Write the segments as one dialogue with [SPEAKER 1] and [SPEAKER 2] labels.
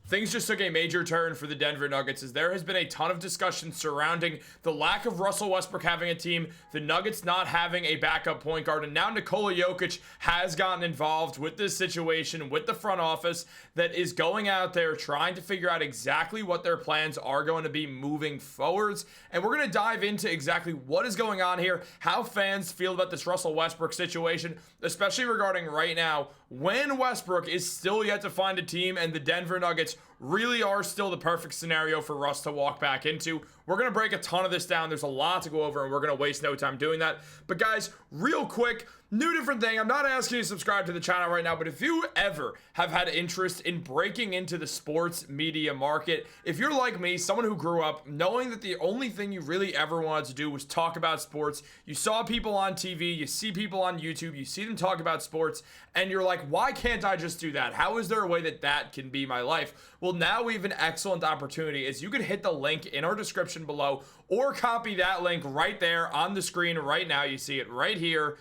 [SPEAKER 1] Things just took a major turn for the Denver Nuggets as there has been a ton of discussion surrounding the lack of Russell Westbrook having a team, the Nuggets not having a backup point guard, and now Nikola Jokić has gotten involved with this situation with the front office that is going out there trying to figure out exactly what their plans are going to be moving forwards. And we're going to dive into exactly what is going on here, how fans feel about this Russell Westbrook situation, especially regarding right now when Westbrook is still yet to find a team and the Denver Nuggets really are still the perfect scenario for Russ to walk back into. We're going to break a ton of this down. There's a lot to go over and we're going to waste no time doing that. But guys, real quick, new different thing. I'm not asking you to subscribe to the channel right now, but if you ever have had interest in breaking into the sports media market, if you're like me, someone who grew up knowing that the only thing you really ever wanted to do was talk about sports, you saw people on TV, you see people on YouTube, you see them talk about sports, and you're like, why can't I just do that? How is there a way that that can be my life? Well, now we have an excellent opportunity as you can hit the link in our description below or copy that link right there on the screen right now. You see it right here.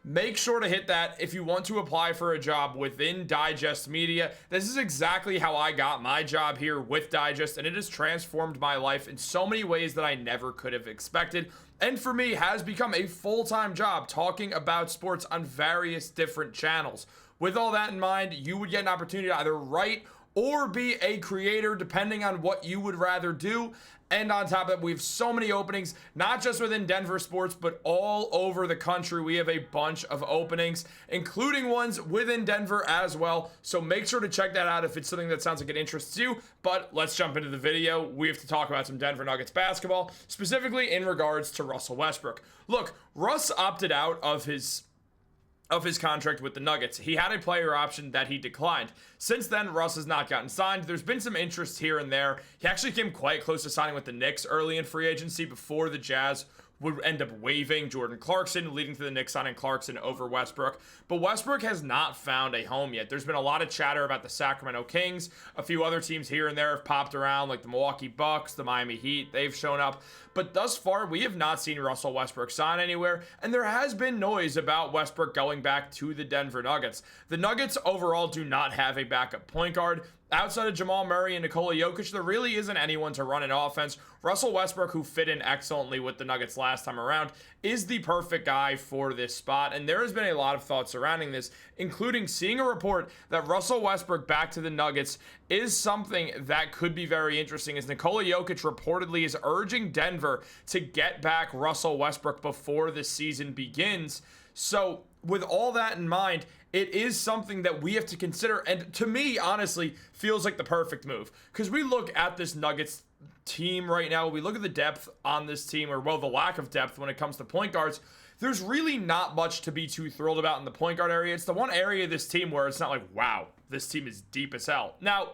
[SPEAKER 1] Make sure to hit that if you want to apply for a job within Digest Media. This is exactly how I got my job here with Digest, and it has transformed my life in so many ways that I never could have expected. And for me, has become a full-time job talking about sports on various different channels. With all that in mind, you would get an opportunity to either write or be a creator, depending on what you would rather do. And on top of that, we have so many openings, not just within Denver sports, but all over the country. We have a bunch of openings, including ones within Denver as well. So make sure to check that out if it's something that sounds like it interests you. But let's jump into the video. We have to talk about some Denver Nuggets basketball, specifically in regards to Russell Westbrook. Look, Russ opted out of his contract with the Nuggets. He had a player option that he declined. Since then, Russ has not gotten signed. There's been some interest here and there. He actually came quite close to signing with the Knicks early in free agency before the Jazz would end up waiving Jordan Clarkson, leading to the Knicks signing Clarkson over Westbrook. But Westbrook has not found a home yet. There's been a lot of chatter about the Sacramento Kings. A few other teams here and there have popped around, like the Milwaukee Bucks, the Miami Heat. They've shown up. But thus far, we have not seen Russell Westbrook sign anywhere, and there has been noise about Westbrook going back to the Denver Nuggets. The Nuggets overall do not have a backup point guard. Outside of Jamal Murray and Nikola Jokić, there really isn't anyone to run an offense. Russell Westbrook, who fit in excellently with the Nuggets last time around, is the perfect guy for this spot. And there has been a lot of thoughts surrounding this, including seeing a report that Russell Westbrook back to the Nuggets is something that could be very interesting, as Nikola Jokić reportedly is urging Denver to get back Russell Westbrook before the season begins. So with all that in mind, it is something that we have to consider, and to me, honestly, feels like the perfect move. Because we look at this Nuggets team right now, we look at the depth on this team, or well, the lack of depth when it comes to point guards. There's really not much to be too thrilled about in the point guard area. It's the one area of this team where it's not like, wow, this team is deep as hell. Now,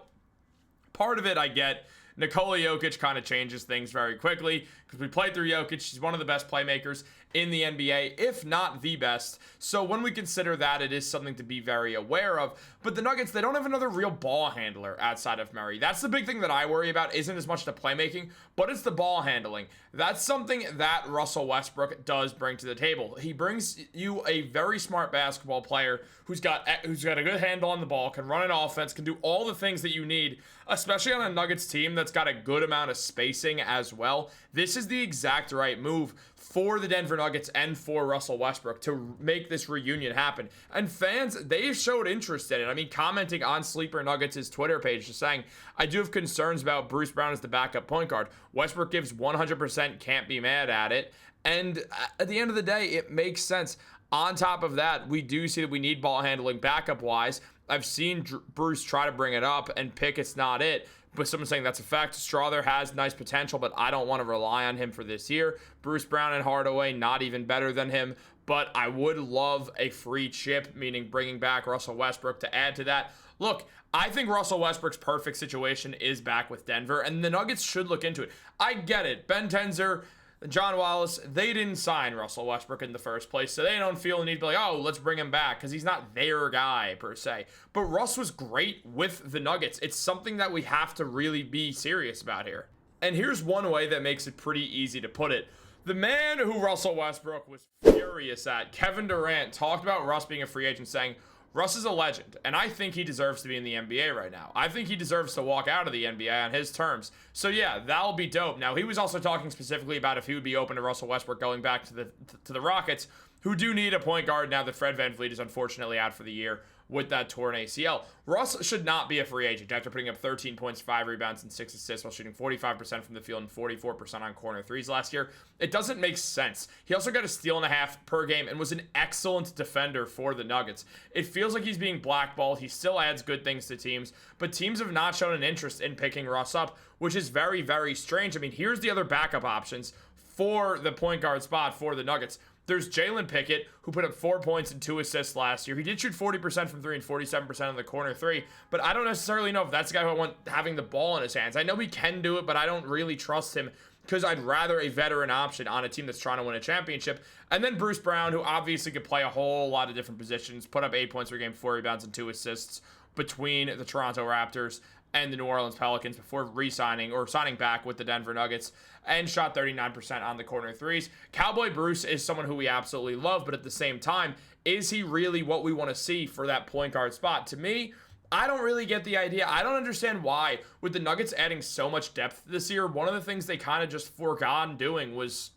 [SPEAKER 1] part of it I get. Nikola Jokić kind of changes things very quickly because we played through Jokić. He's one of the best playmakers in the NBA, if not the best. So when we consider that, it is something to be very aware of. But the Nuggets, they don't have another real ball handler outside of Murray. That's the big thing that I worry about. Isn't as much the playmaking, but it's the ball handling. That's something that Russell Westbrook does bring to the table. He brings you a very smart basketball player who's got a good handle on the ball, can run an offense, can do all the things that you need, especially on a Nuggets team that's got a good amount of spacing as well. This is the exact right move for the Denver Nuggets and for Russell Westbrook to make this reunion happen. And fans, they showed interest in it. I mean, commenting on Sleeper Nuggets' Twitter page, just saying, I do have concerns about Bruce Brown as the backup point guard. Westbrook gives 100%, can't be mad at it. And at the end of the day, it makes sense. On top of that, we do see that we need ball handling backup-wise. I've seen Bruce try to bring it up and Pickett's not it. But someone saying that's a fact. Strawther has nice potential, but I don't want to rely on him for this year. Bruce Brown and Hardaway, not even better than him. But I would love a free chip, meaning bringing back Russell Westbrook to add to that. Look, I think Russell Westbrook's perfect situation is back with Denver, and the Nuggets should look into it. I get it. Ben Tenzer, Jon Wallace, they didn't sign Russell Westbrook in the first place, so they don't feel the need to be like, oh, let's bring him back, because he's not their guy, per se. But Russ was great with the Nuggets. It's something that we have to really be serious about here. And here's one way that makes it pretty easy to put it. The man who Russell Westbrook was furious at, Kevin Durant, talked about Russ being a free agent, saying, Russ is a legend, and I think he deserves to be in the NBA right now. I think he deserves to walk out of the NBA on his terms. So yeah, that'll be dope. Now, he was also talking specifically about if he would be open to Russell Westbrook going back to the Rockets, who do need a point guard now that Fred VanVleet is unfortunately out for the year with that torn ACL. Russ should not be a free agent after putting up 13 points, 5 rebounds, and 6 assists while shooting 45% from the field and 44% on corner threes last year. It doesn't make sense. He also got a steal and a half per game and was an excellent defender for the Nuggets. It feels like he's being blackballed. He still adds good things to teams, but teams have not shown an interest in picking Russ up, which is very, very strange. I mean, here's the other backup options for the point guard spot for the Nuggets. There's Jalen Pickett, who put up 4 points and 2 assists last year. He did shoot 40% from 3 and 47% on the corner 3, but I don't necessarily know if that's the guy who I want having the ball in his hands. I know he can do it, but I don't really trust him because I'd rather a veteran option on a team that's trying to win a championship. And then Bruce Brown, who obviously could play a whole lot of different positions, put up 8 points per game, 4 rebounds, and 2 assists between the Toronto Raptors and the New Orleans Pelicans before signing back with the Denver Nuggets, and shot 39% on the corner threes. Cowboy Bruce is someone who we absolutely love, but at the same time, is he really what we want to see for that point guard spot? To me, I don't really get the idea. I don't understand why, with the Nuggets adding so much depth this year, one of the things they kind of just forgot doing was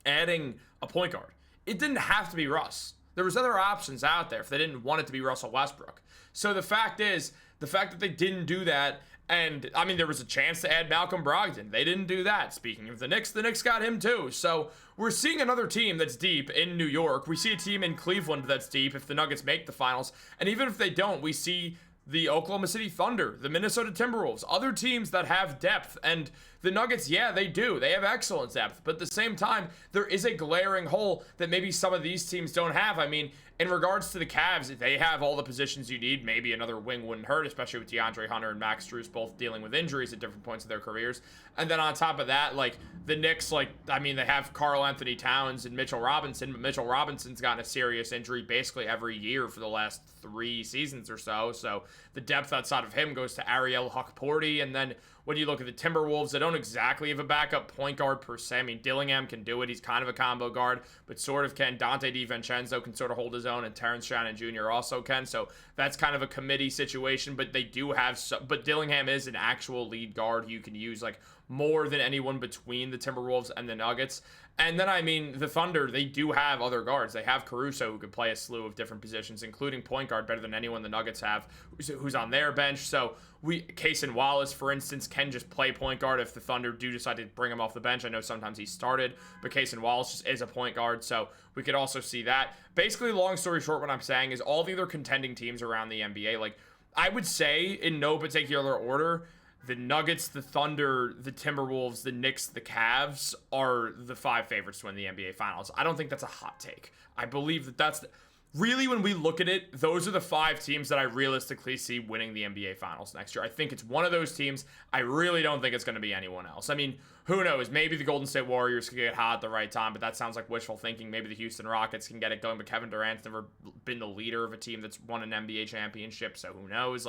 [SPEAKER 1] adding a point guard. It didn't have to be Russ. There was other options out there if they didn't want it to be Russell Westbrook. So the fact that they didn't do that, and I mean, there was a chance to add Malcolm Brogdon. They didn't do that. Speaking of the Knicks got him too. So we're seeing another team that's deep in New York. We see a team in Cleveland that's deep if the Nuggets make the finals. And even if they don't, we see the Oklahoma City Thunder, the Minnesota Timberwolves, other teams that have depth. And the Nuggets, yeah, they do. They have excellent depth. But at the same time, there is a glaring hole that maybe some of these teams don't have. I mean, in regards to the Cavs, they have all the positions you need. Maybe another wing wouldn't hurt, especially with DeAndre Hunter and Max Strus both dealing with injuries at different points of their careers. And then on top of that, like, the Knicks, they have Karl Anthony Towns and Mitchell Robinson, but Mitchell Robinson's gotten a serious injury basically every year for the last 3 seasons or so. So the depth outside of him goes to Ariel Hukporti. And then when you look at the Timberwolves, they don't exactly have a backup point guard per se. I mean, Dillingham can do it. He's kind of a combo guard, but sort of can. Dante DiVincenzo can sort of hold his own, and Terrence Shannon Jr. also can. So that's kind of a committee situation, but they do have but Dillingham is an actual lead guard you can use more than anyone between the Timberwolves and the Nuggets. And then, I mean, the Thunder, they do have other guards. They have Caruso, who can play a slew of different positions, including point guard, better than anyone the Nuggets have, who's on their bench. So Cason Wallace, for instance, can just play point guard if the Thunder do decide to bring him off the bench. I know sometimes he started, but Cason Wallace just is a point guard, so we could also see that. Basically, long story short, what I'm saying is all the other contending teams around the NBA, I would say, in no particular order, the Nuggets, the Thunder, the Timberwolves, the Knicks, the Cavs are the 5 favorites to win the NBA Finals. I don't think that's a hot take. I believe that that's really, when we look at it, those are the 5 teams that I realistically see winning the NBA Finals next year. I think it's one of those teams. I really don't think it's going to be anyone else. I mean, who knows? Maybe the Golden State Warriors can get hot at the right time, but that sounds like wishful thinking. Maybe the Houston Rockets can get it going, but Kevin Durant's never been the leader of a team that's won an NBA championship, so who knows?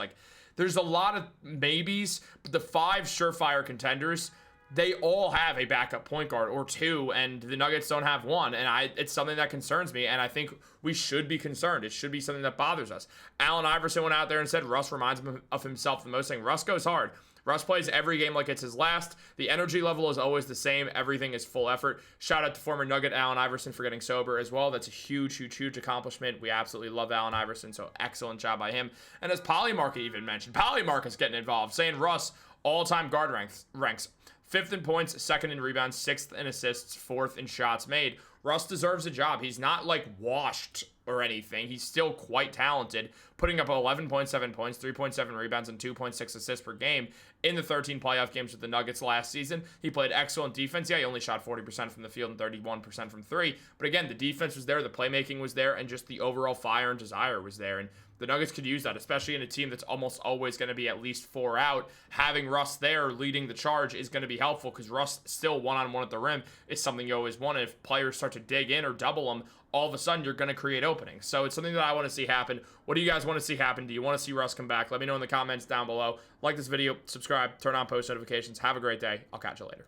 [SPEAKER 1] There's a lot of maybes, but the 5 surefire contenders, they all have a backup point guard or 2, and the Nuggets don't have one, and it's something that concerns me, and I think we should be concerned. It should be something that bothers us. Allen Iverson went out there and said Russ reminds him of himself the most, saying Russ goes hard. Russ plays every game like it's his last. The energy level is always the same. Everything is full effort. Shout out to former Nugget Allen Iverson for getting sober as well. That's a huge, huge, huge accomplishment. We absolutely love Allen Iverson, so excellent job by him. And as Polymarket even mentioned, Polymarket's getting involved, saying Russ, all-time guard ranks 5th in points, 2nd in rebounds, 6th in assists, 4th in shots made. Russ deserves a job. He's not washed or anything. He's still quite talented, putting up 11.7 points, 3.7 rebounds, and 2.6 assists per game in the 13 playoff games with the Nuggets last season. He played excellent defense. Yeah, he only shot 40% from the field and 31% from 3. But again, the defense was there, the playmaking was there, and just the overall fire and desire was there. And the Nuggets could use that, especially in a team that's almost always going to be at least 4 out. Having Russ there leading the charge is going to be helpful because Russ still one-on-one at the rim is something you always want. And if players start to dig in or double him, all of a sudden you're going to create openings. So it's something that I want to see happen. What do you guys want to see happen? Do you want to see Russ come back? Let me know in the comments down below. Like this video, subscribe, turn on post notifications. Have a great day. I'll catch you later.